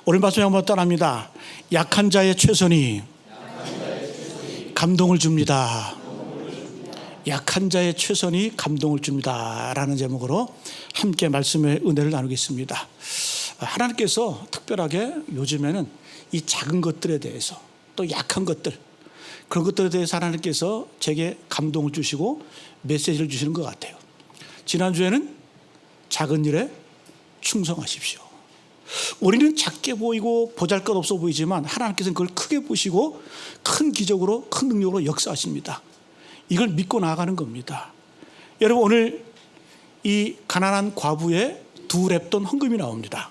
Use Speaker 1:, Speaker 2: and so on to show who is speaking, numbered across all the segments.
Speaker 1: 오늘 말씀 한번 따라합니다. 약한 자의 최선이 감동을 줍니다. 약한 자의 최선이 감동을 줍니다 라는 제목으로 함께 말씀의 은혜를 나누겠습니다. 하나님께서 특별하게 요즘에는 이 작은 것들에 대해서, 또 약한 것들, 그런 것들에 대해서 하나님께서 제게 감동을 주시고 메시지를 주시는 것 같아요. 지난주에는 작은 일에 충성하십시오. 우리는 작게 보이고 보잘것없어 보이지만 하나님께서는 그걸 크게 보시고 큰 기적으로, 큰 능력으로 역사하십니다. 이걸 믿고 나아가는 겁니다. 여러분, 오늘 이 가난한 과부의 두 렙돈 헌금이 나옵니다.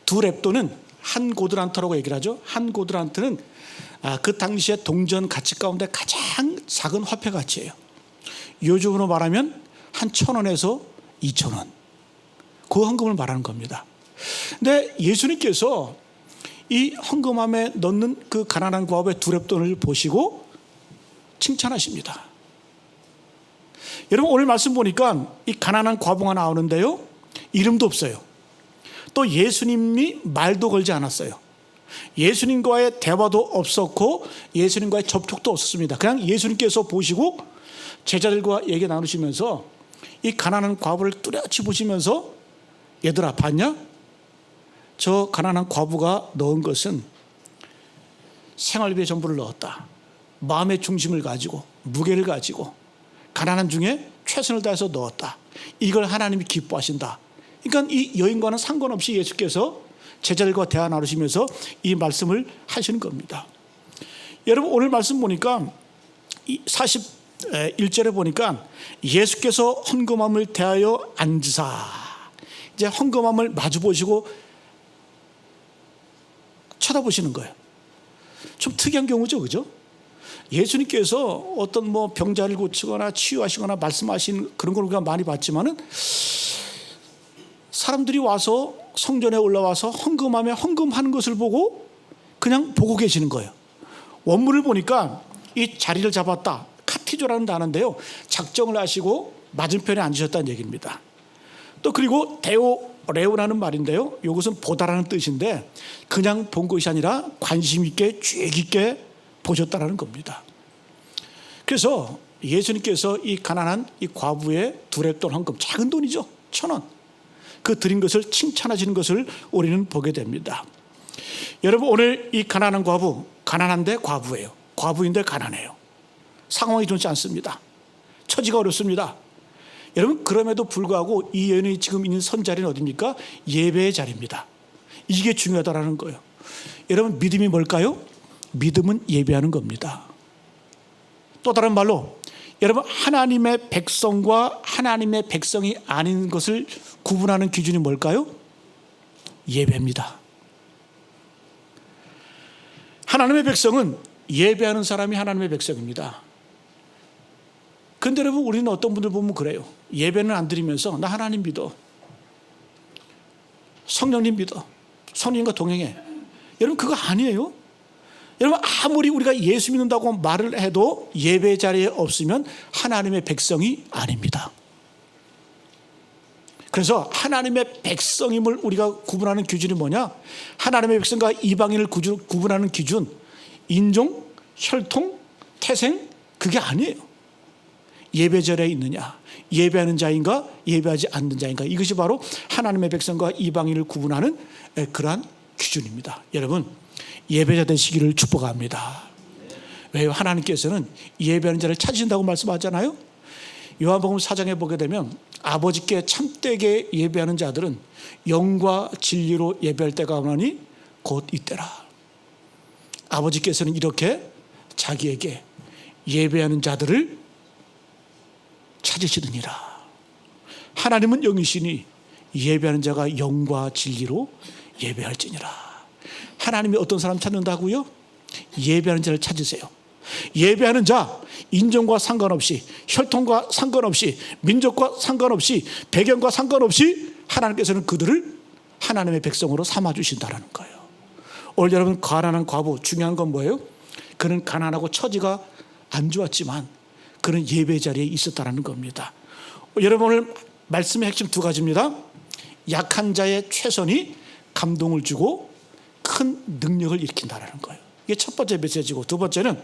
Speaker 1: 두 렙돈은 한 고드란트라고 얘기를 하죠. 한 고드란트는 그 당시에 동전 가치 가운데 가장 작은 화폐 가치예요. 요즘으로 말하면 한 1,000원에서 2,000원, 그 헌금을 말하는 겁니다. 근데 예수님께서 이 헌금함에 넣는 그 가난한 과부의 두 렙돈을 보시고 칭찬하십니다. 여러분, 오늘 말씀 보니까 이 가난한 과부가 나오는데요, 이름도 없어요. 또 예수님이 말도 걸지 않았어요. 예수님과의 대화도 없었고 예수님과의 접촉도 없었습니다. 그냥 예수님께서 보시고 제자들과 얘기 나누시면서 이 가난한 과부를 뚜렷이 보시면서, 얘들아, 봤냐? 저 가난한 과부가 넣은 것은 생활비의 전부를 넣었다. 마음의 중심을 가지고, 무게를 가지고 가난한 중에 최선을 다해서 넣었다. 이걸 하나님이 기뻐하신다. 그러니까 이 여인과는 상관없이 예수께서 제자들과 대화 나누시면서 이 말씀을 하시는 겁니다. 여러분, 오늘 말씀 보니까 41절에 보니까 예수께서 헌금함을 대하여 앉으사, 이제 헌금함을 마주 보시고 쳐다보시는 거예요. 좀 특이한 경우죠, 그죠? 예수님께서 어떤 병자를 고치거나 치유하시거나 말씀하신 그런 걸 우리가 많이 봤지만은, 사람들이 와서 성전에 올라와서 헌금하며 헌금하는 것을 보고 그냥 보고 계시는 거예요. 원문을 보니까 이 자리를 잡았다, 카티조라는 단어인데요, 작정을 하시고 맞은편에 앉으셨다는 얘기입니다. 또 그리고 데오레오라는 말인데요, 이것은 보다라는 뜻인데 그냥 본 것이 아니라 관심 있게, 주의 깊게 보셨다라는 겁니다. 그래서 예수님께서 이 가난한 이 과부의 두 렙돈 헌금, 작은 돈이죠, 1,000원, 그 드린 것을 칭찬하시는 것을 우리는 보게 됩니다. 여러분, 오늘 이 가난한 과부, 가난한데 과부예요. 과부인데 가난해요. 상황이 좋지 않습니다. 처지가 어렵습니다. 여러분, 그럼에도 불구하고 이 여인이 지금 있는 선 자리는 어디입니까? 예배의 자리입니다. 이게 중요하다라는 거예요. 여러분, 믿음이 뭘까요? 믿음은 예배하는 겁니다. 또 다른 말로, 여러분, 하나님의 백성과 하나님의 백성이 아닌 것을 구분하는 기준이 뭘까요? 예배입니다. 하나님의 백성은 예배하는 사람이 하나님의 백성입니다. 그런데 여러분, 우리는 어떤 분들 보면 그래요. 예배는 안 드리면서 나 하나님 믿어, 성령님 믿어, 성령님과 동행해. 여러분, 그거 아니에요. 여러분, 아무리 우리가 예수 믿는다고 말을 해도 예배 자리에 없으면 하나님의 백성이 아닙니다. 그래서 하나님의 백성임을 우리가 구분하는 기준이 뭐냐? 하나님의 백성과 이방인을 구분하는 기준, 인종, 혈통, 태생, 그게 아니에요. 예배 자리에 있느냐, 예배하는 자인가, 예배하지 않는 자인가, 이것이 바로 하나님의 백성과 이방인을 구분하는 그러한 기준입니다. 여러분, 예배자 되시기를 축복합니다. 왜요? 하나님께서는 예배하는 자를 찾으신다고 말씀하잖아요. 요한복음 4장에 보게 되면 아버지께 참되게 예배하는 자들은 영과 진리로 예배할 때가 오나니 곧 이때라. 아버지께서는 이렇게 자기에게 예배하는 자들을 찾으시느니라. 하나님은 영이시니 예배하는 자가 영과 진리로 예배할지니라. 하나님이 어떤 사람 찾는다고요? 예배하는 자를 찾으세요. 예배하는 자, 인종과 상관없이, 혈통과 상관없이, 민족과 상관없이, 배경과 상관없이 하나님께서는 그들을 하나님의 백성으로 삼아주신다는 거예요. 오늘 여러분, 가난한 과부, 중요한 건 뭐예요? 그는 가난하고 처지가 안 좋았지만 그는 예배 자리에 있었다는 겁니다. 여러분, 오늘 말씀의 핵심 두 가지입니다. 약한 자의 최선이 감동을 주고 큰 능력을 일으킨다는 거예요. 이게 첫 번째 메시지고, 두 번째는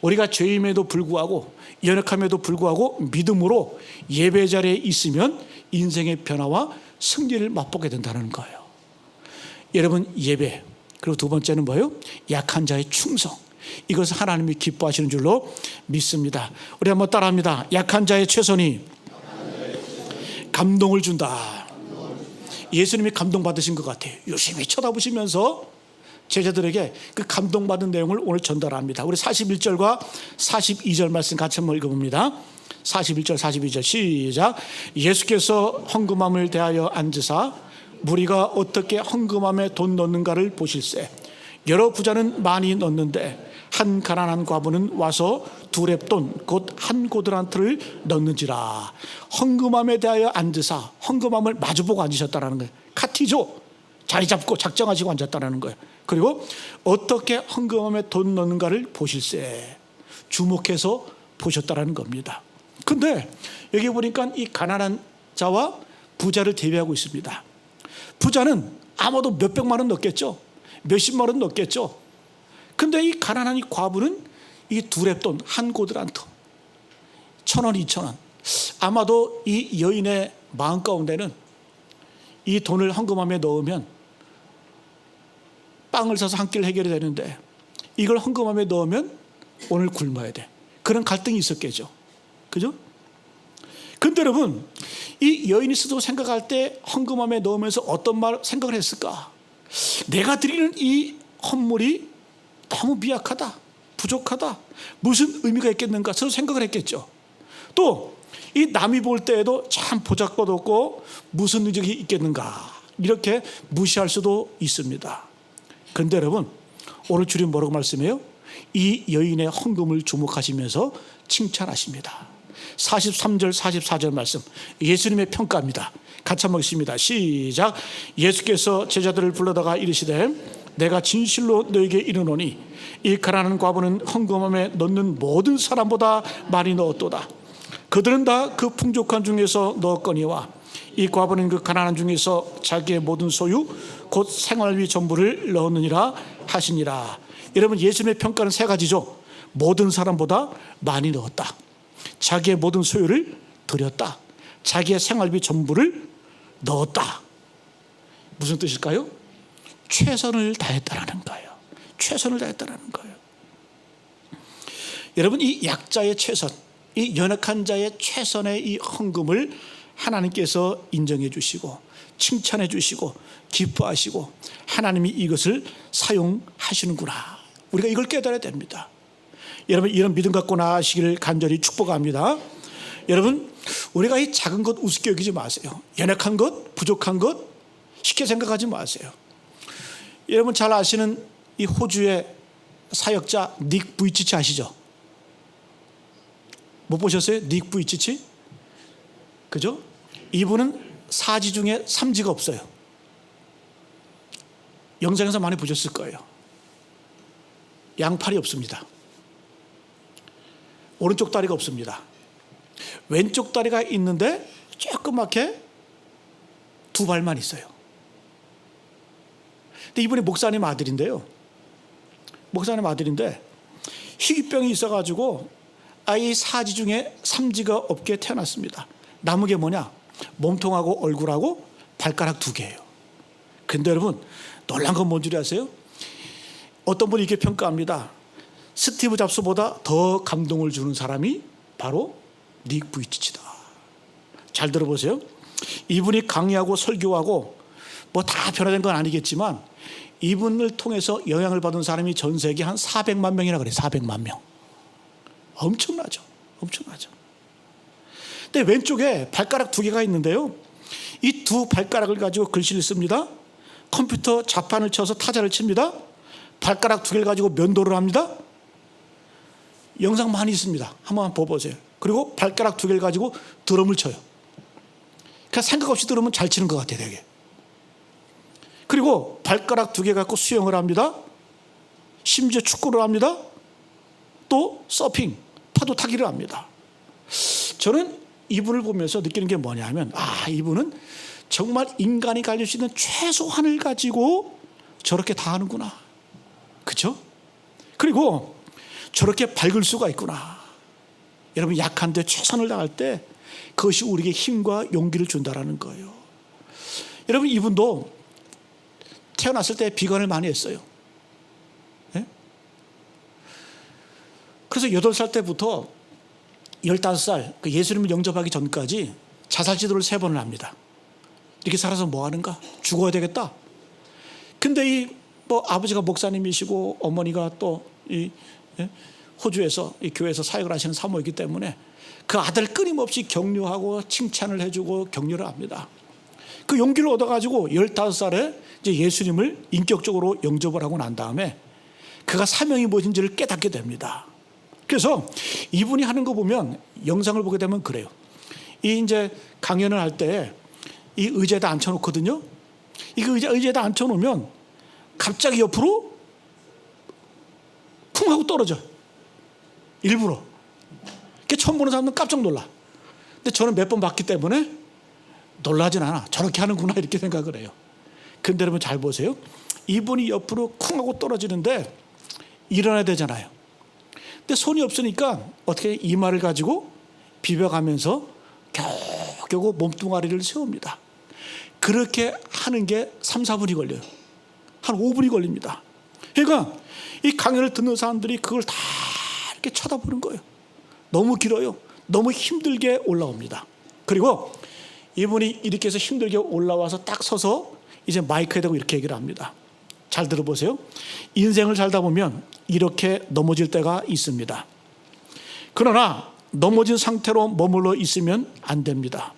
Speaker 1: 우리가 죄임에도 불구하고 연약함에도 불구하고 믿음으로 예배 자리에 있으면 인생의 변화와 승리를 맛보게 된다는 거예요. 여러분, 예배, 그리고 두 번째는 뭐예요? 약한 자의 충성. 이것을 하나님이 기뻐하시는 줄로 믿습니다. 우리 한번 따라합니다. 약한 자의 최선이 감동을 준다. 예수님이 감동받으신 것 같아요. 유심히 쳐다보시면서 제자들에게 그 감동받은 내용을 오늘 전달합니다. 우리 41절과 42절 말씀 같이 한번 읽어봅니다. 41절 42절 시작. 예수께서 헌금함을 대하여 앉으사 무리가 어떻게 헌금함에 돈 넣는가를 보실세. 여러 부자는 많이 넣는데 한 가난한 과부는 와서 두 렙돈 곧 한 고드란트를 넣는지라. 헌금함에 대하여 앉으사, 헌금함을 마주보고 앉으셨다라는 거예요. 카티조, 자리 잡고 작정하시고 앉았다라는 거예요. 그리고 어떻게 헌금함에 돈 넣는가를 보실세. 주목해서 보셨다라는 겁니다. 근데 여기 보니까 이 가난한 자와 부자를 대비하고 있습니다. 부자는 아마도 몇백만 원 넣겠죠. 몇십만 원 넣겠죠. 근데 이 가난한 이 과부는 이 두 렙돈, 한 고드란트, 1,000원, 2,000원. 아마도 이 여인의 마음 가운데는 이 돈을 헌금함에 넣으면 빵을 사서 한 끼를 해결이 되는데 이걸 헌금함에 넣으면 오늘 굶어야 돼. 그런 갈등이 있었겠죠. 그죠? 근데 여러분, 이 여인이 스스로 생각할 때 헌금함에 넣으면서 어떤 생각을 했을까? 내가 드리는 이 헌물이 너무 미약하다, 부족하다, 무슨 의미가 있겠는가 서로 생각을 했겠죠. 또 이 남이 볼 때에도 참 보잘것없고 무슨 능력이 있겠는가 이렇게 무시할 수도 있습니다. 그런데 여러분, 오늘 주님 뭐라고 말씀해요? 이 여인의 헌금을 주목하시면서 칭찬하십니다. 43절 44절 말씀, 예수님의 평가입니다. 같이 한번 읽습니다. 시작. 예수께서 제자들을 불러다가 이르시되 내가 진실로 너에게 이르노니 이 가난한 과부는 헌금함에 넣는 모든 사람보다 많이 넣었도다. 그들은 다 그 풍족한 중에서 넣었거니와 이 과부는 그 가난한 중에서 자기의 모든 소유 곧 생활비 전부를 넣었느니라 하시니라. 여러분, 예수님의 평가는 세 가지죠. 모든 사람보다 많이 넣었다, 자기의 모든 소유를 드렸다, 자기의 생활비 전부를 넣었다. 무슨 뜻일까요? 최선을 다했다라는 거예요. 최선을 다했다라는 거예요. 여러분, 이 약자의 최선, 이 연약한 자의 최선의 이 헌금을 하나님께서 인정해 주시고 칭찬해 주시고 기뻐하시고 하나님이 이것을 사용하시는구나. 우리가 이걸 깨달아야 됩니다. 여러분, 이런 믿음 갖고 나아가시기를 간절히 축복합니다. 여러분, 우리가 이 작은 것 우습게 여기지 마세요. 연약한 것, 부족한 것 쉽게 생각하지 마세요. 여러분 잘 아시는 이 호주의 사역자 닉 부이치치 아시죠? 못 보셨어요? 닉 부이치치? 그죠? 이분은 사지 중에 삼지가 없어요. 영상에서 많이 보셨을 거예요. 양팔이 없습니다. 오른쪽 다리가 없습니다. 왼쪽 다리가 있는데 조그맣게 두 발만 있어요. 근데 이분이 목사님 아들인데요. 목사님 아들인데 희귀병이 있어가지고 아이 사지 중에 삼지가 없게 태어났습니다. 남은 게 뭐냐? 몸통하고 얼굴하고 발가락 2개예요. 근데 여러분, 놀란 건 뭔 줄 아세요? 어떤 분이 이렇게 평가합니다. 스티브 잡스보다 더 감동을 주는 사람이 바로 닉 부이치치다. 잘 들어보세요. 이분이 강의하고 설교하고 뭐 다 변화된 건 아니겠지만 이분을 통해서 영향을 받은 사람이 전 세계 한 400만 명이라 그래요. 400만 명. 엄청나죠. 엄청나죠. 근데 왼쪽에 발가락 2개가 있는데요. 이 두 발가락을 가지고 글씨를 씁니다. 컴퓨터 자판을 쳐서 타자를 칩니다. 발가락 2개를 가지고 면도를 합니다. 영상 많이 있습니다. 한번 보세요. 그리고 발가락 2개를 가지고 드럼을 쳐요. 그냥 생각 없이 들으면 잘 치는 것 같아요, 되게. 그리고 발가락 2개 갖고 수영을 합니다. 심지어 축구를 합니다. 또 서핑, 파도 타기를 합니다. 저는 이분을 보면서 느끼는 게 뭐냐 하면, 이분은 정말 인간이 가질 수 있는 최소한을 가지고 저렇게 다 하는구나. 그렇죠? 그리고 저렇게 밝을 수가 있구나. 여러분, 약한데 최선을 다할 때 그것이 우리에게 힘과 용기를 준다라는 거예요. 여러분, 이분도 태어났을 때 비관을 많이 했어요. 네? 그래서 8살 때부터 15살 그 예수님을 영접하기 전까지 자살 시도를 3번을 합니다. 이렇게 살아서 뭐 하는가? 죽어야 되겠다. 근데 아버지가 목사님이시고 어머니가 또 호주에서 이 교회에서 사역을 하시는 사모이기 때문에 그 아들 끊임없이 격려하고 칭찬을 해주고 격려를 합니다. 그 용기를 얻어가지고 15살에 이제 예수님을 인격적으로 영접을 하고 난 다음에 그가 사명이 무엇인지를 깨닫게 됩니다. 그래서 이분이 하는 거 보면 영상을 보게 되면 그래요. 이 이제 강연을 할 때 이 의자에다 앉혀놓거든요. 이 의자에다 앉혀놓으면 갑자기 옆으로 쿵 하고 떨어져. 일부러. 처음 보는 사람은 깜짝 놀라. 근데 저는 몇 번 봤기 때문에 놀라진 않아. 저렇게 하는구나 이렇게 생각을 해요. 근데 여러분 잘 보세요. 이분이 옆으로 쿵 하고 떨어지는데 일어나야 되잖아요. 근데 손이 없으니까 어떻게 이마를 가지고 비벼가면서 겨우 몸뚱아리를 세웁니다. 그렇게 하는 게 3, 4분이 걸려요. 한 5분이 걸립니다. 그러니까 이 강연을 듣는 사람들이 그걸 다 이렇게 쳐다보는 거예요. 너무 길어요. 너무 힘들게 올라옵니다. 그리고 이분이 이렇게 해서 힘들게 올라와서 딱 서서 이제 마이크에 대고 이렇게 얘기를 합니다. 잘 들어보세요. 인생을 살다 보면 이렇게 넘어질 때가 있습니다. 그러나 넘어진 상태로 머물러 있으면 안 됩니다.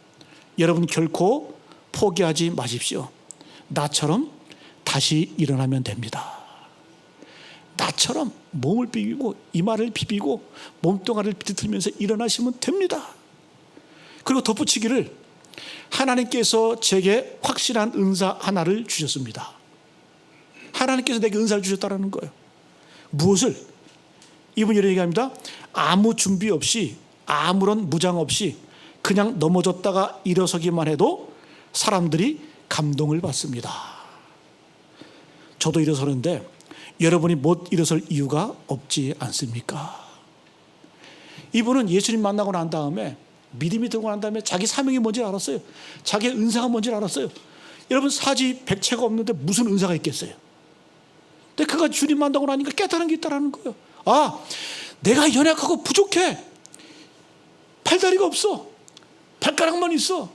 Speaker 1: 여러분 결코 포기하지 마십시오. 나처럼 다시 일어나면 됩니다. 나처럼 몸을 비비고 이마를 비비고 몸뚱아리를 비틀면서 일어나시면 됩니다. 그리고 덧붙이기를 하나님께서 제게 확실한 은사 하나를 주셨습니다. 하나님께서 내게 은사를 주셨다는 거예요. 무엇을? 이분이 이렇게 얘기합니다. 아무 준비 없이 아무런 무장 없이 그냥 넘어졌다가 일어서기만 해도 사람들이 감동을 받습니다. 저도 일어서는데 여러분이 못 일어설 이유가 없지 않습니까? 이분은 예수님 만나고 난 다음에 믿음이 들고 난 다음에 자기 사명이 뭔지 알았어요. 자기의 은사가 뭔지 알았어요. 여러분 사지백체가 없는데 무슨 은사가 있겠어요? 근데 그가 주님 만나고 나니까 깨달은 게 있다는 거예요. 아, 내가 연약하고 부족해. 팔다리가 없어. 발가락만 있어.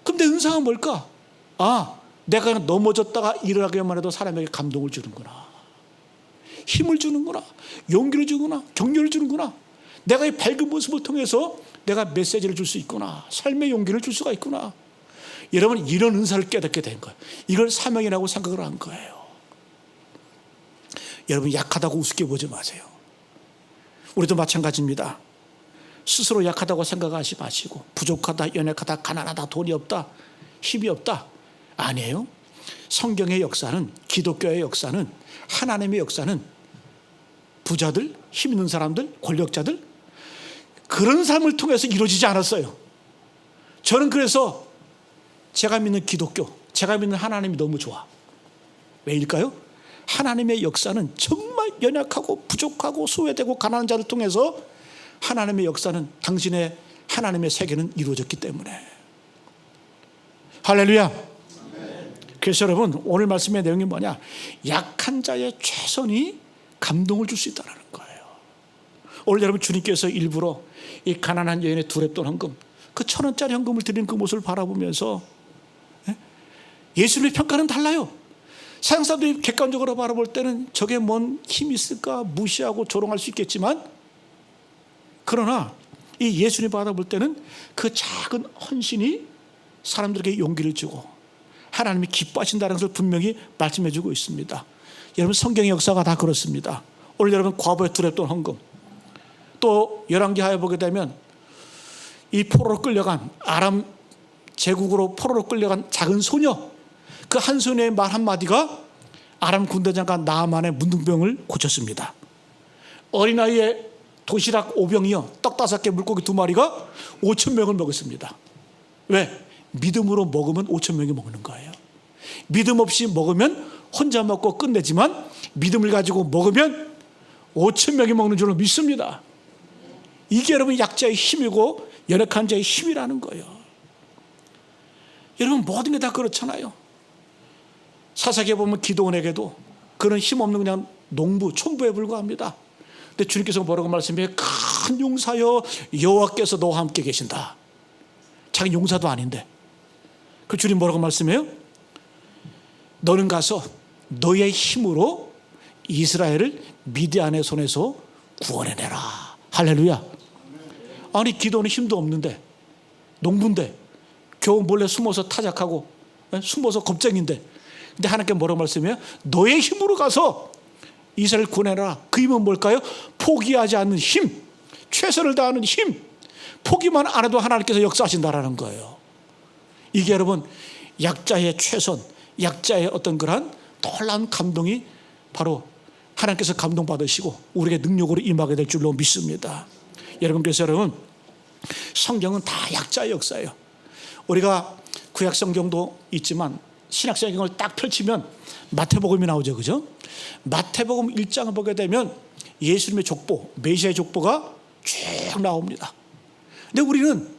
Speaker 1: 그럼 내 은사가 뭘까? 아, 내가 넘어졌다가 일어나기만 해도 사람에게 감동을 주는구나. 힘을 주는구나. 용기를 주구나. 격려를 주는구나. 내가 이 밝은 모습을 통해서 내가 메시지를 줄 수 있구나. 삶의 용기를 줄 수가 있구나. 여러분 이런 은사를 깨닫게 된 거예요. 이걸 사명이라고 생각을 한 거예요. 여러분 약하다고 우습게 보지 마세요. 우리도 마찬가지입니다. 스스로 약하다고 생각하지 마시고 부족하다, 연약하다, 가난하다, 돈이 없다, 힘이 없다. 아니에요. 성경의 역사는, 기독교의 역사는, 하나님의 역사는 부자들, 힘 있는 사람들, 권력자들 그런 삶을 통해서 이루어지지 않았어요. 저는 그래서 제가 믿는 기독교, 제가 믿는 하나님이 너무 좋아. 왜일까요? 하나님의 역사는 정말 연약하고 부족하고 소외되고 가난한 자를 통해서 하나님의 역사는 당신의 하나님의 세계는 이루어졌기 때문에. 할렐루야. 그래서 여러분 오늘 말씀의 내용이 뭐냐? 약한 자의 최선이 감동을 줄 수 있다는 거예요. 오늘 여러분 주님께서 일부러 이 가난한 여인의 두렙돈 헌금, 그 1,000원짜리 헌금을 드리는 그 모습을 바라보면서 예수님의 평가는 달라요. 세상 사람들이 객관적으로 바라볼 때는 저게 뭔 힘이 있을까 무시하고 조롱할 수 있겠지만, 그러나 이 예수님 바라볼 때는 그 작은 헌신이 사람들에게 용기를 주고 하나님이 기뻐하신다는 것을 분명히 말씀해 주고 있습니다. 여러분 성경의 역사가 다 그렇습니다. 오늘 여러분 과부의 두렙돈 헌금, 또 열왕기하에 보게 되면 이 포로로 끌려간 아람 제국으로 포로로 끌려간 작은 소녀, 그 한 소녀의 말 한마디가 아람 군대장관 나아만의 문둥병을 고쳤습니다. 어린아이의 도시락 5병이요 떡 5개 물고기 2마리가 5,000명을 먹었습니다. 왜? 믿음으로 먹으면 5천 명이 먹는 거예요. 믿음 없이 먹으면 혼자 먹고 끝내지만 믿음을 가지고 먹으면 5천 명이 먹는 줄로 믿습니다. 이게 여러분 약자의 힘이고 연약한 자의 힘이라는 거예요. 여러분 모든 게 다 그렇잖아요. 사사기에 보면 기도원에게도 그런 힘없는 그냥 농부, 촌부에 불과합니다. 근데 주님께서 뭐라고 말씀해요? 큰 용사여 여호와께서 너와 함께 계신다. 자기 용사도 아닌데 그 주님 뭐라고 말씀해요? 너는 가서 너의 힘으로 이스라엘을 미디안의 손에서 구원해내라. 할렐루야. 아니 기도는 힘도 없는데 농부인데 겨우 몰래 숨어서 타작하고 숨어서 겁쟁인데 근데 하나님께 뭐라고 말씀해요? 너의 힘으로 가서 이스라엘 구원해라. 그 힘은 뭘까요? 포기하지 않는 힘, 최선을 다하는 힘. 포기만 안 해도 하나님께서 역사하신다라는 거예요. 이게 여러분 약자의 최선, 약자의 어떤 그러한 놀라운 감동이 바로 하나님께서 감동받으시고 우리에게 능력으로 임하게 될 줄로 믿습니다. 여러분 그래서 여러분 성경은 다 약자의 역사예요. 우리가 구약 성경도 있지만 신약 성경을 딱 펼치면 마태복음이 나오죠, 그죠? 마태복음 1장을 보게 되면 예수님의 족보, 메시아의 족보가 쭉 나옵니다. 근데 우리는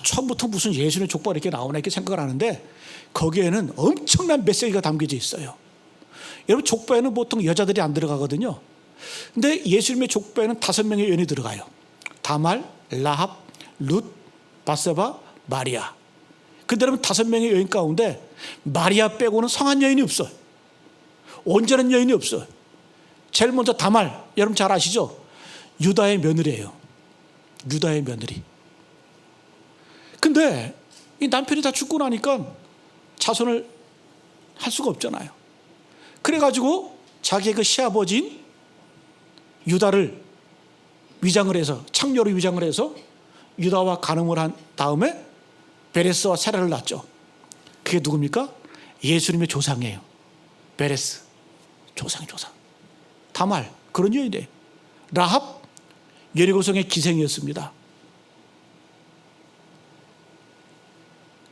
Speaker 1: 처음부터 무슨 예수님의 족보가 이렇게 나오나 이렇게 생각을 하는데 거기에는 엄청난 메시지가 담겨져 있어요. 여러분 족보에는 보통 여자들이 안 들어가거든요. 근데 예수님의 족보에는 5명의 여인이 들어가요. 다말, 라합, 룻, 바세바, 마리아. 근데 여러분 5명의 여인 가운데 마리아 빼고는 성한 여인이 없어요. 온전한 여인이 없어요. 제일 먼저 다말, 여러분 잘 아시죠? 유다의 며느리예요. 유다의 며느리. 근데 이 남편이 다 죽고 나니까 자손을 할 수가 없잖아요. 그래가지고 자기의 그 시아버지인 유다를 위장을 해서 창녀로 위장을 해서 유다와 간음을 한 다음에 베레스와 세라를 낳았죠. 그게 누굽니까? 예수님의 조상이에요. 베레스 조상. 다말 그런 여인이에요. 라합 여리고성의 기생이었습니다.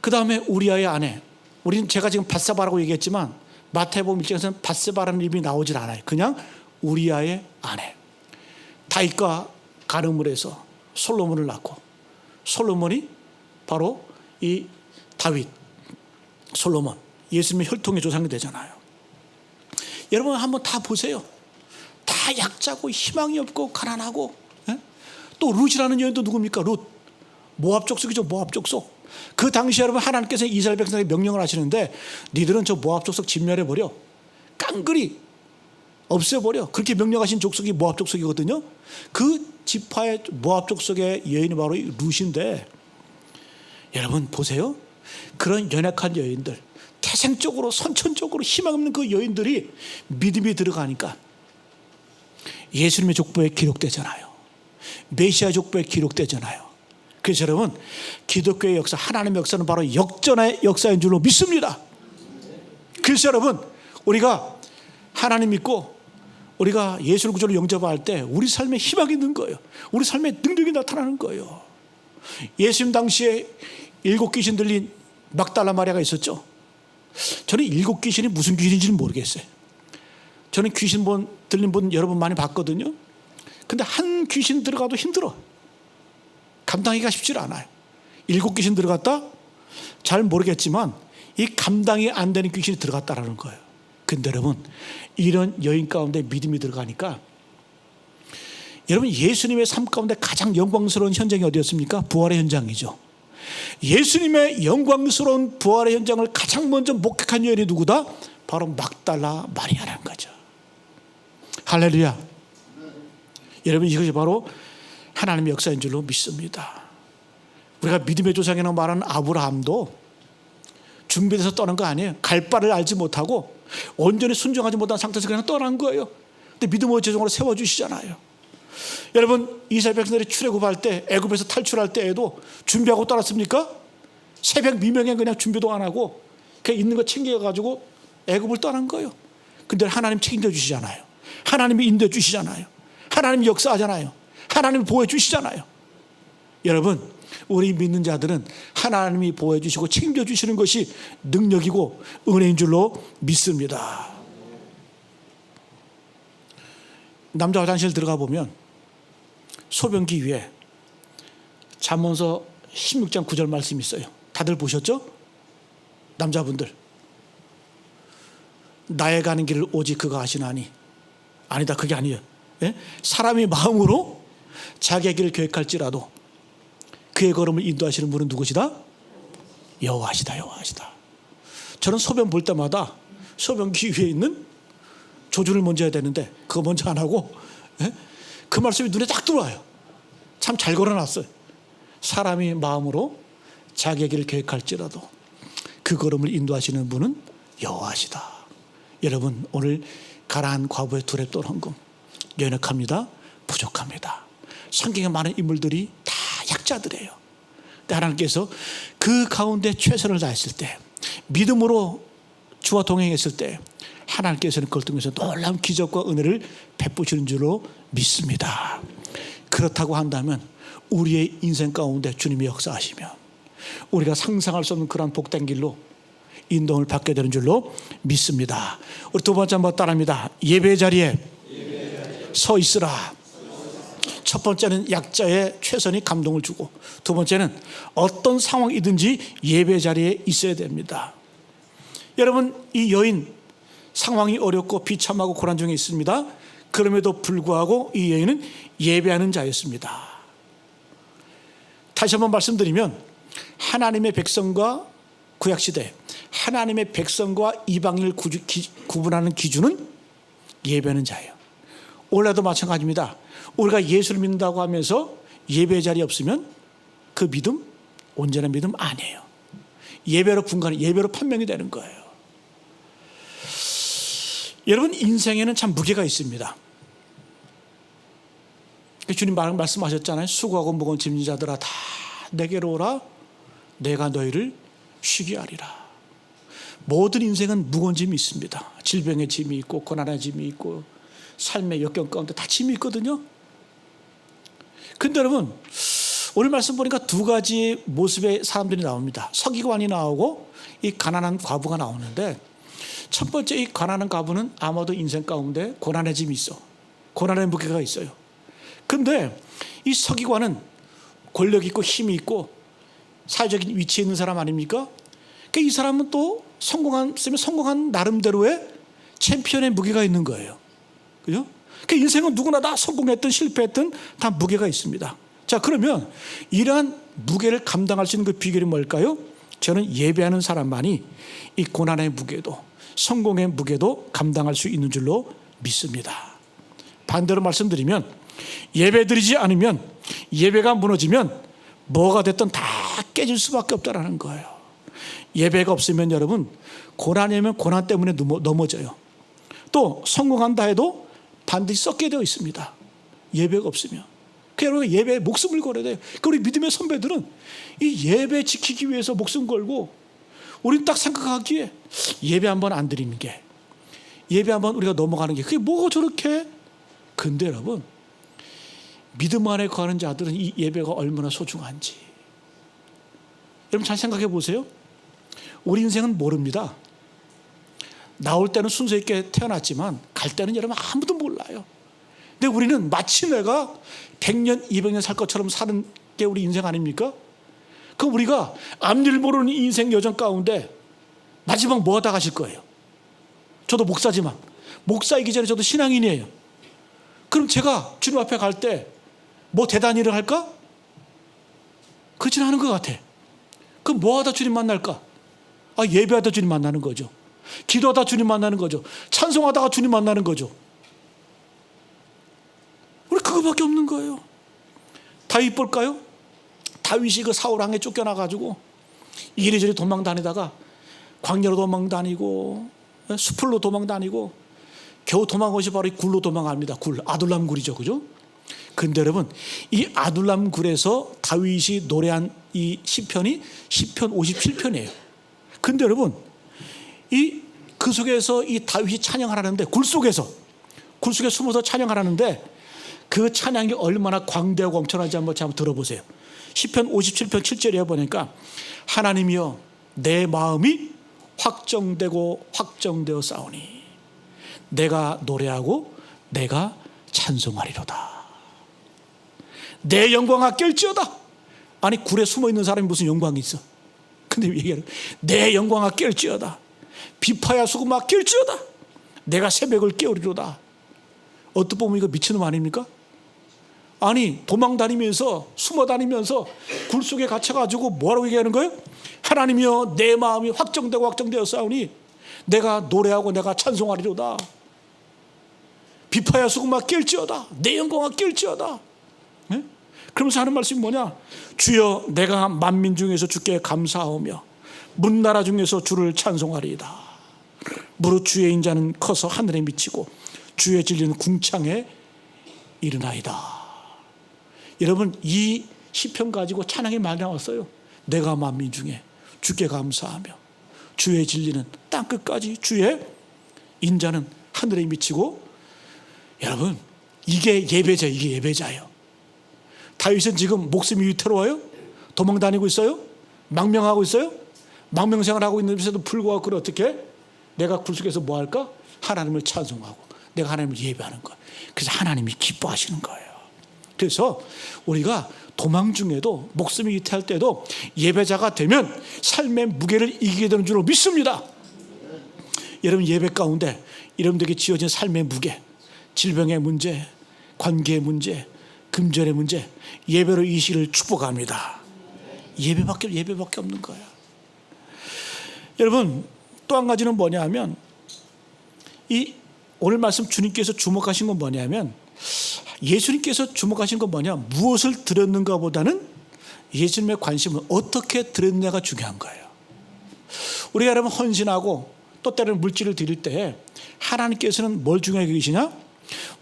Speaker 1: 그 다음에 우리아의 아내. 우리는 제가 지금 밧세바라고 얘기했지만 마태복음 1장에서는 밧세바라는 이름이 나오질 않아요. 그냥 우리아의 아내. 다윗과 간음을 해서 솔로몬을 낳고 솔로몬이 바로 이 다윗, 솔로몬, 예수님의 혈통의 조상이 되잖아요. 여러분 한번 다 보세요. 다 약자고 희망이 없고 가난하고. 또 룻이라는 여인도 누굽니까? 룻. 모압 족속이죠. 모압 족속. 그 당시 여러분 하나님께서 이스라엘 백성에게 명령을 하시는데 니들은 저 모압 족속 진멸해버려. 깡그리 없애버려. 그렇게 명령하신 족속이 모압 족속이거든요. 그 지파의 모압 족속의 여인이 바로 룻인데 여러분 보세요. 그런 연약한 여인들, 태생적으로 선천적으로 희망 없는 그 여인들이 믿음이 들어가니까 예수님의 족보에 기록되잖아요. 메시아 족보에 기록되잖아요. 그래서 여러분 기독교의 역사, 하나님의 역사는 바로 역전의 역사인 줄로 믿습니다. 그래서 여러분 우리가 하나님 믿고 우리가 예수를 구주로 영접할 때 우리 삶에 희망이 있는 거예요. 우리 삶에 능력이 나타나는 거예요. 예수님 당시에 7 귀신 들린 막달라 마리아가 있었죠. 저는 7 귀신이 무슨 귀신인지는 모르겠어요. 저는 귀신 들린 분 여러분 많이 봤거든요. 근데 한 귀신 들어가도 힘들어. 감당하기가 쉽지 않아요. 7 귀신 들어갔다? 잘 모르겠지만 이 감당이 안 되는 귀신이 들어갔다라는 거예요. 근데 여러분 이런 여인 가운데 믿음이 들어가니까 여러분 예수님의 삶 가운데 가장 영광스러운 현장이 어디였습니까? 부활의 현장이죠. 예수님의 영광스러운 부활의 현장을 가장 먼저 목격한 여인이 누구다? 바로 막달라 마리아라는 거죠. 할렐루야. 여러분 이것이 바로 하나님의 역사인 줄로 믿습니다. 우리가 믿음의 조상이라고 말하는 아브라함도 준비돼서 떠난 거 아니에요. 갈 바를 알지 못하고 온전히 순종하지 못한 상태에서 그냥 떠난 거예요. 근데 믿음의 조상으로 세워주시잖아요. 여러분 이스라엘 백성들이 출애굽할 때 애굽에서 탈출할 때에도 준비하고 떠났습니까? 새벽 미명에 그냥 준비도 안 하고 그냥 있는 거 챙겨가지고 애굽을 떠난 거예요. 근데 하나님 책임져 주시잖아요. 하나님이 인도해 주시잖아요. 하나님이 역사하잖아요. 하나님이 보호해 주시잖아요. 여러분, 우리 믿는 자들은 하나님이 보호해 주시고 책임져 주시는 것이 능력이고 은혜인 줄로 믿습니다. 남자 화장실 들어가 보면 소변기 위에 잠언서 16장 9절 말씀이 있어요. 다들 보셨죠? 남자분들, 나의 가는 길을 오직 그가 아시나니. 아니다, 그게 아니에요. 예? 사람이 마음으로 자기의 길을 계획할지라도 그의 걸음을 인도하시는 분은 누구시다? 여호와시다. 여호와시다. 저는 소변 볼 때마다 소변기 위에 있는 조준을 먼저 해야 되는데 그거 먼저 안 하고, 예? 그 말씀이 눈에 딱 들어와요. 참 잘 걸어놨어요. 사람이 마음으로 자기의 길을 계획할지라도 그 걸음을 인도하시는 분은 여호와시다. 여러분, 오늘 가나안 과부의 두렙돈 헌금 연약합니다. 부족합니다. 성경에 많은 인물들이 다 약자들이에요. 근데 하나님께서 그 가운데 최선을 다했을 때, 믿음으로 주와 동행했을 때 하나님께서는 그걸 통해서 놀라운 기적과 은혜를 베푸시는 줄로 믿습니다. 그렇다고 한다면 우리의 인생 가운데 주님이 역사하시면 우리가 상상할 수 없는 그런 복된 길로 인도를 받게 되는 줄로 믿습니다. 우리 두 번째 한번 따라합니다. 예배 자리에 서 있으라. 첫 번째는 약자의 최선이 감동을 주고, 두 번째는 어떤 상황이든지 예배 자리에 있어야 됩니다. 여러분, 이 여인 상황이 어렵고 비참하고 고난 중에 있습니다. 그럼에도 불구하고 이 여인은 예배하는 자였습니다. 다시 한번 말씀드리면, 하나님의 백성과 구약시대 하나님의 백성과 이방인을 구분하는 기준은 예배하는 자예요. 오늘도 마찬가지입니다. 우리가 예수를 믿는다고 하면서 예배 자리에 없으면 그 믿음 온전한 믿음 아니에요. 예배로 분간이, 예배로 판명이 되는 거예요. 여러분, 인생에는 참 무게가 있습니다. 주님 말씀하셨잖아요. 수고하고 무거운 짐진 자들아 다 내게로 오라. 내가 너희를 쉬게 하리라. 모든 인생은 무거운 짐이 있습니다. 질병의 짐이 있고 고난의 짐이 있고 삶의 역경 가운데 다 짐이 있거든요. 근데 여러분, 오늘 말씀 보니까 두 가지 모습의 사람들이 나옵니다. 서기관이 나오고 이 가난한 과부가 나오는데, 첫 번째 이 가난한 과부는 아마도 인생 가운데 고난의 짐이 있어. 고난의 무게가 있어요. 근데 이 서기관은 권력 있고 힘이 있고 사회적인 위치에 있는 사람 아닙니까? 그러니까 이 사람은 또 성공한 나름대로의 챔피언의 무게가 있는 거예요. 그죠? 그러니까 인생은 누구나 다 성공했든 실패했든 다 무게가 있습니다. 자, 그러면 이러한 무게를 감당할 수 있는 그 비결이 뭘까요? 저는 예배하는 사람만이 이 고난의 무게도 성공의 무게도 감당할 수 있는 줄로 믿습니다. 반대로 말씀드리면, 예배드리지 않으면, 예배가 무너지면 뭐가 됐든 다 깨질 수밖에 없다는 거예요. 예배가 없으면 여러분, 고난이면 고난 때문에 넘어져요. 또 성공한다 해도 반드시 썩게 되어 있습니다. 예배가 없으면. 그래서 예배에 목숨을 걸어야 돼요. 그러니까 우리 믿음의 선배들은 이 예배 지키기 위해서 목숨 걸고, 우리는 딱 생각하기에 예배 한번 안 드리는 게, 예배 한번 우리가 넘어가는 게 그게 뭐가 저렇게. 근데 여러분, 믿음 안에 거하는 자들은 이 예배가 얼마나 소중한지 여러분 잘 생각해 보세요. 우리 인생은 모릅니다. 나올 때는 순서 있게 태어났지만 갈 때는 여러분 아무도 몰라요. 근데 우리는 마치 내가 100년 200년 살 것처럼 사는 게 우리 인생 아닙니까? 그럼 우리가 앞일 모르는 인생 여정 가운데 마지막 뭐 하다 가실 거예요? 저도 목사지만, 목사이기 전에 저도 신앙인이에요. 그럼 제가 주님 앞에 갈 때 뭐 대단한 일을 할까? 그렇지는 않은 것 같아. 그럼 뭐 하다 주님 만날까? 예배하다 주님 만나는 거죠. 기도하다 주님 만나는 거죠. 찬송하다가 주님 만나는 거죠. 우리 그거밖에 없는 거예요. 다윗 볼까요? 다윗이 그 사울 왕에 쫓겨나가지고 이리저리 도망 다니다가 광야로 도망 다니고 수풀로 도망 다니고 겨우 도망간 것이 바로 이 굴로 도망갑니다. 굴, 아둘람 굴이죠, 그죠? 근데 여러분, 이 아둘람 굴에서 다윗이 노래한 이 시편이 시편 57편이에요. 근데 여러분, 그 속에서 이 다윗이 찬양하라는데, 굴 속에 숨어서 찬양하라는데, 그 찬양이 얼마나 광대하고 엄청나지 한번 들어보세요. 시편 57편 7절에 보니까 하나님이여 내 마음이 확정되고 확정되어 싸우니 내가 노래하고 내가 찬송하리로다. 내 영광아 깰지어다. 아니 굴에 숨어있는 사람이 무슨 영광이 있어. 근데 얘기하는 내 영광아 깰지어다. 비파야 수금아 깰지어다. 내가 새벽을 깨우리로다. 어떻게 보면 이거 미친놈 아닙니까? 아니 도망 다니면서 숨어 다니면서 굴 속에 갇혀가지고 뭐라고 얘기하는 거예요? 하나님이여 내 마음이 확정되고 확정되어 싸우니 내가 노래하고 내가 찬송하리로다. 비파야 수금아 깰지어다. 내 영광아 깰지어다. 네? 그러면서 하는 말씀이 뭐냐? 주여 내가 만민 중에서 주께 감사하오며 문나라 중에서 주를 찬송하리이다. 무릇 주의 인자는 커서 하늘에 미치고 주의 진리는 궁창에 이르나이다. 여러분 이 시편 가지고 찬양이 많이 나왔어요. 내가 만민 중에 주께 감사하며 주의 진리는 땅끝까지 주의 인자는 하늘에 미치고. 여러분 이게 예배자, 이게 예배자예요. 다윗은 지금 목숨이 위태로워요? 도망 다니고 있어요? 망명하고 있어요? 망명생활하고 있는데도 불구하고 그걸 어떻게? 내가 굴 속에서 뭐 할까? 하나님을 찬송하고 내가 하나님을 예배하는 거예요. 그래서 하나님이 기뻐하시는 거예요. 그래서 우리가 도망 중에도 목숨이 위태할 때도 예배자가 되면 삶의 무게를 이기게 되는 줄로 믿습니다. 여러분 예배 가운데 여러분들에게 지어진 삶의 무게, 질병의 문제, 관계의 문제, 금전의 문제, 예배로 이 시를 축복합니다. 예배밖에 없는 거예요. 여러분 또 한 가지는 뭐냐 하면 이 오늘 말씀 주님께서 주목하신 건 뭐냐면 예수님께서 주목하신 건 뭐냐, 무엇을 드렸는가 보다는 예수님의 관심은 어떻게 드렸느냐가 중요한 거예요. 우리가 여러분 헌신하고 또 때로는 물질을 드릴 때 하나님께서는 뭘 중요하게 여기시냐?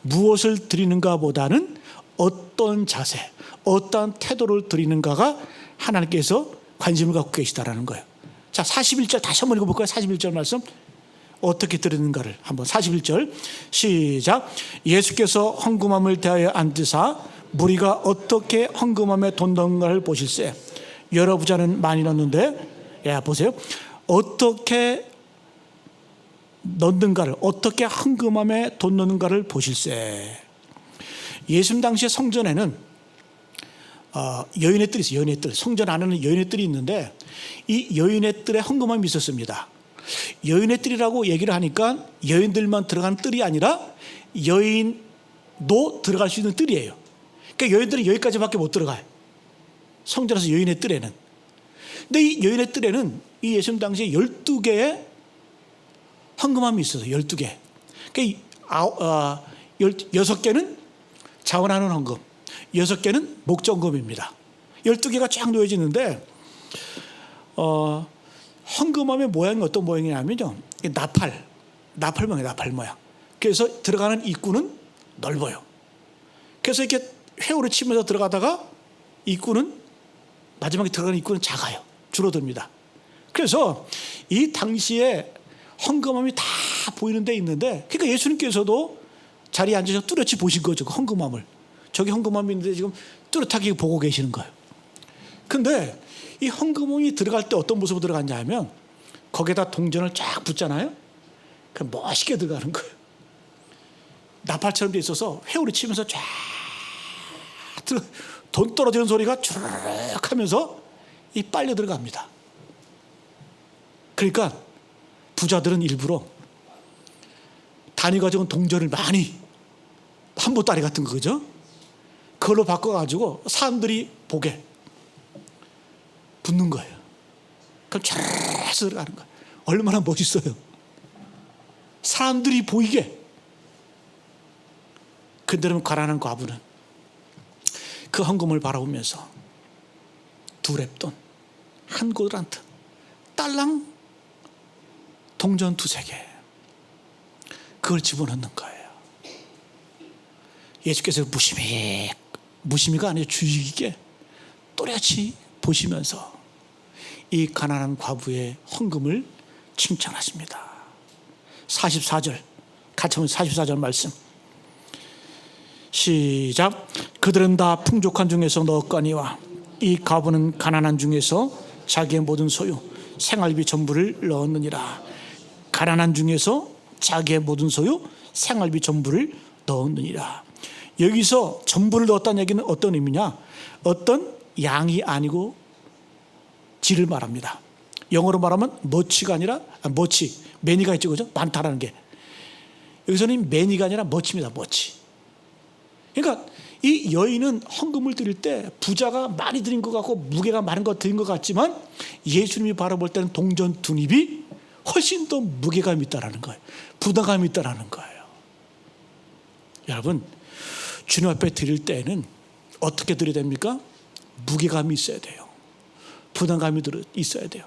Speaker 1: 무엇을 드리는가 보다는 어떤 자세, 어떤 태도를 드리는가가 하나님께서 관심을 갖고 계시다라는 거예요. 자 41절 다시 한번 읽어볼까요? 41절 말씀 어떻게 드리는가를 한번. 41절 시작. 예수께서 헌금함을 대하여 앉으사 무리가 어떻게 헌금함에 돈 넣는가를 보실세. 여러 부자는 많이 넣는데, 야 보세요, 어떻게 넣는가를, 어떻게 헌금함에 돈 넣는가를 보실세. 예수님 당시에 성전에는 여인의 뜰이 있어요. 여인의 뜰. 성전 안에는 여인의 뜰이 있는데 이 여인의 뜰에 헌금함이 있었습니다. 여인의 뜰이라고 얘기를 하니까 여인들만 들어가는 뜰이 아니라 여인도 들어갈 수 있는 뜰이에요. 그러니까 여인들이 여기까지밖에 못 들어가요. 성전에서 여인의 뜰에는. 근데 이 여인의 뜰에는 이 예수님 당시에 12개의 헌금함이 있어서 12개. 그러니까 6개는 자원하는 헌금, 6개는 목적금입니다. 12개가 쫙 놓여지는데 헌금함의 모양이 어떤 모양이냐면요, 나팔 모양. 그래서 들어가는 입구는 넓어요. 그래서 이렇게 회오를 치면서 들어가다가 입구는, 마지막에 들어가는 입구는 작아요. 줄어듭니다. 그래서 이 당시에 헌금함이 다 보이는 데 있는데, 그러니까 예수님께서도 자리에 앉으셔서 뚜렷이 보신 거죠. 그 헌금함을. 저기 헌금함이 있는데 지금 뚜렷하게 보고 계시는 거예요. 근데 이 헌금함이 들어갈 때 어떤 모습으로 들어갔냐 하면 거기에다 동전을 쫙 붓잖아요. 그럼 멋있게 들어가는 거예요. 나팔처럼 돼 있어서 회오리 치면서 쫙 돈 떨어지는 소리가 쭈르륵 하면서 이 빨려 들어갑니다. 그러니까 부자들은 일부러 단위 가져온 동전을 많이, 한보따리 같은 거, 그죠? 그걸로 바꿔가지고 사람들이 보게 붓는 거예요. 그럼 촤르르 들어가는 거예요. 얼마나 멋있어요. 사람들이 보이게. 근데 그러면 가난한 과부는 그 헌금을 바라보면서 두 랩돈, 한 고드란트, 딸랑 동전 2-3개, 그걸 집어넣는 거예요. 예수께서 무심히가 아니라 주의 깊게 또렷이 보시면서 이 가난한 과부의 헌금을 칭찬하십니다. 44절 같이 한번 44절 말씀 시작. 그들은 다 풍족한 중에서 넣었거니와 이 과부는 가난한 중에서 자기의 모든 소유 생활비 전부를 넣었느니라. 가난한 중에서 자기의 모든 소유 생활비 전부를 넣었느니라. 여기서 전부를 넣었다는 얘기는 어떤 의미냐? 어떤 양이 아니고 질을 말합니다. 영어로 말하면 머치가 아니라 머치, 매니가 있죠, 그죠? 많다라는 게. 여기서는 매니가 아니라 머치입니다. 머치. 그러니까 이 여인은 헌금을 드릴 때 부자가 많이 드린 것 같고 무게가 많은 것 드린 것 같지만 예수님이 바라볼 때는 동전 두 입이 훨씬 더 무게감이 있다라는 거예요. 부담감이 있다라는 거예요. 여러분, 주님 앞에 드릴 때는 어떻게 드려야 됩니까? 무게감이 있어야 돼요. 부담감이 있어야 돼요.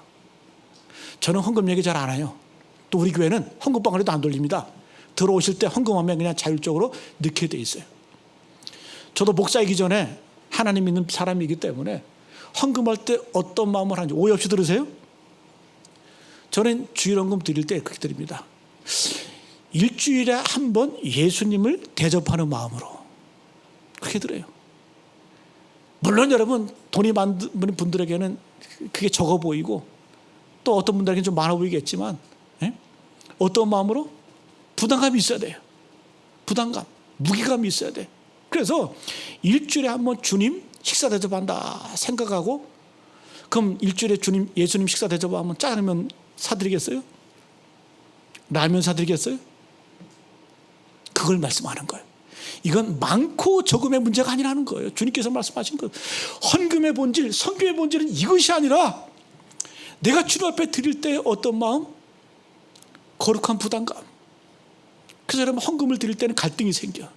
Speaker 1: 저는 헌금 얘기 잘 안 해요. 또 우리 교회는 헌금방울에도 안 돌립니다. 들어오실 때 헌금하면 그냥 자율적으로 넣게 돼 있어요. 저도 목사이기 전에 하나님 믿는 사람이기 때문에 헌금할 때 어떤 마음을 하는지 오해 없이 들으세요. 저는 주일 헌금 드릴 때 그렇게 드립니다. 일주일에 한 번 예수님을 대접하는 마음으로 그렇게 드려요. 물론 여러분 돈이 많은 분들에게는 그게 적어 보이고 또 어떤 분들에게는 좀 많아 보이겠지만 어떤 마음으로? 부담감이 있어야 돼요. 부담감, 무게감이 있어야 돼. 그래서 일주일에 한 번 주님 식사 대접한다 생각하고, 그럼 일주일에 예수님 식사 대접하면 짜장면 사드리겠어요? 라면 사드리겠어요? 그걸 말씀하는 거예요. 이건 많고 적음의 문제가 아니라는 거예요. 주님께서 말씀하신 것. 헌금의 본질, 성금의 본질은 이것이 아니라 내가 주님 앞에 드릴 때 어떤 마음? 거룩한 부담감. 그래서 여러분 헌금을 드릴 때는 갈등이 생겨.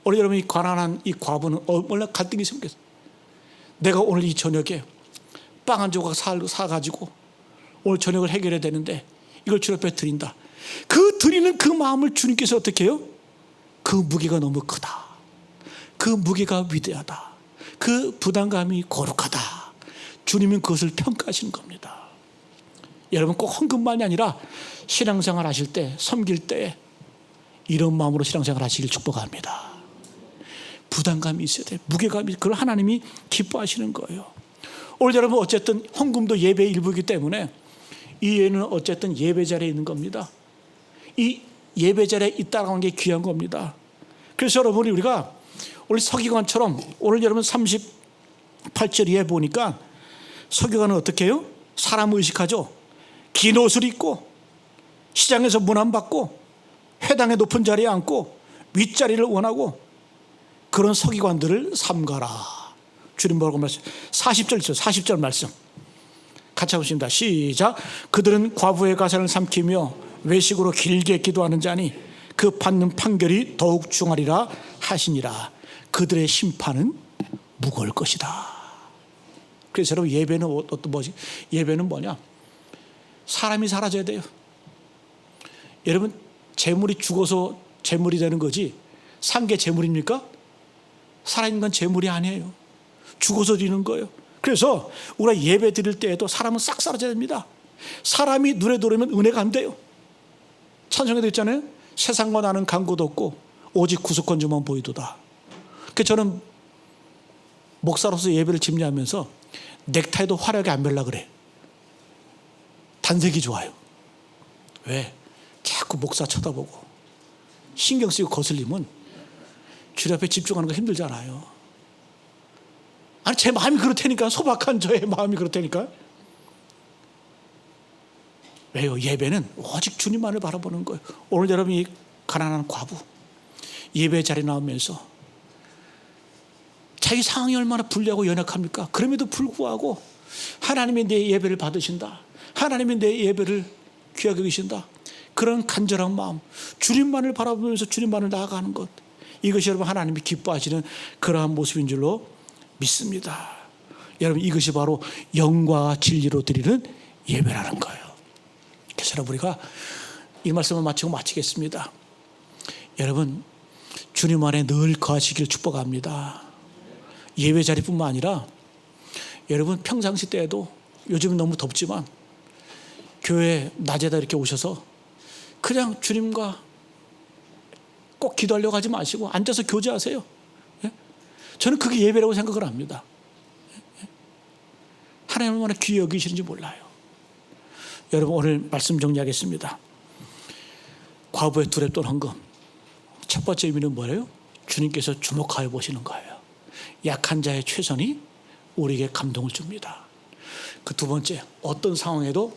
Speaker 1: 오늘 여러분이 가난한 이 과부는 원래 갈등이 생겼어요. 내가 오늘 이 저녁에 빵 한 조각 사가지고 오늘 저녁을 해결해야 되는데 이걸 주님 앞에 드린다. 그 드리는 그 마음을 주님께서 어떻게 해요? 그 무게가 너무 크다. 그 무게가 위대하다. 그 부담감이 거룩하다. 주님은 그것을 평가하시는 겁니다. 여러분 꼭 헌금만이 아니라 신앙생활 하실 때, 섬길 때 이런 마음으로 신앙생활 하시길 축복합니다. 부담감이 있어야 돼요. 무게감이, 그걸 하나님이 기뻐하시는 거예요. 오늘 여러분 어쨌든 헌금도 예배의 일부이기 때문에 이 예는 어쨌든 예배 자리에 있는 겁니다. 이 예배 자리에 있다는 게 귀한 겁니다. 그래서 여러분이 우리가 오늘 서기관처럼 오늘 여러분 38절 이하에 보니까 서기관은 어떻게 해요? 사람을 의식하죠. 긴 옷을 입고 시장에서 문안받고 회당의 높은 자리에 앉고 윗자리를 원하고 그런 서기관들을 삼가라. 주님 뭐라고 말씀? 40절 있어요. 40절 말씀 같이 해보십니다. 시작. 그들은 과부의 가산을 삼키며 외식으로 길게 기도하는 자니 그 받는 판결이 더욱 중하리라 하시니라. 그들의 심판은 무거울 것이다. 그래서 여러분 예배는 뭐지? 예배는 뭐냐? 사람이 사라져야 돼요. 여러분 재물이 죽어서 재물이 되는 거지 산 게 재물입니까? 살아있는 건 재물이 아니에요. 죽어서 드리는 거예요. 그래서 우리가 예배 드릴 때에도 사람은 싹 사라져야 됩니다. 사람이 눈에 들어오면 은혜가 안 돼요. 찬송에도 있잖아요. 세상과 나는 간고도 없고 오직 구속권 주만 보이도다. 그래서 저는 목사로서 예배를 집례하면서 넥타이도 화려하게 안 매려고 그래. 단색이 좋아요. 왜? 자꾸 목사 쳐다보고 신경 쓰고 거슬리면 주님 앞에 집중하는 거 힘들잖아요. 아니 제 마음이 그렇다니까. 소박한 저의 마음이 그렇다니까. 왜요? 예배는 오직 주님만을 바라보는 거예요. 오늘 여러분이 가난한 과부 예배 자리에 나오면서 자기 상황이 얼마나 불리하고 연약합니까? 그럼에도 불구하고 하나님이 내 예배를 받으신다. 하나님이 내 예배를 귀하게 여기신다. 그런 간절한 마음, 주님만을 바라보면서 주님만을 나아가는 것, 이것이 여러분 하나님이 기뻐하시는 그러한 모습인 줄로 믿습니다. 여러분 이것이 바로 영과 진리로 드리는 예배라는 거예요. 그래서 여러분 우리가 이 말씀을 마치고 마치겠습니다. 여러분 주님 안에 늘 거하시길 축복합니다. 예배 자리뿐만 아니라 여러분 평상시 때에도 요즘은 너무 덥지만 교회 낮에다 이렇게 오셔서 그냥 주님과 꼭 기도하려고 하지 마시고 앉아서 교제하세요. 예? 저는 그게 예배라고 생각을 합니다. 예? 하나님 얼마나 귀히 여기시는지 몰라요. 여러분, 오늘 말씀 정리하겠습니다. 과부의 두렙 또는 헌금. 첫 번째 의미는 뭐예요? 주님께서 주목하여 보시는 거예요. 약한 자의 최선이 우리에게 감동을 줍니다. 그 두 번째, 어떤 상황에도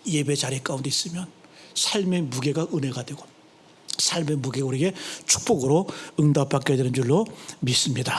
Speaker 1: 예배 자리 가운데 있으면 삶의 무게가 은혜가 되고 삶의 무게가 우리에게 축복으로 응답받게 되는 줄로 믿습니다.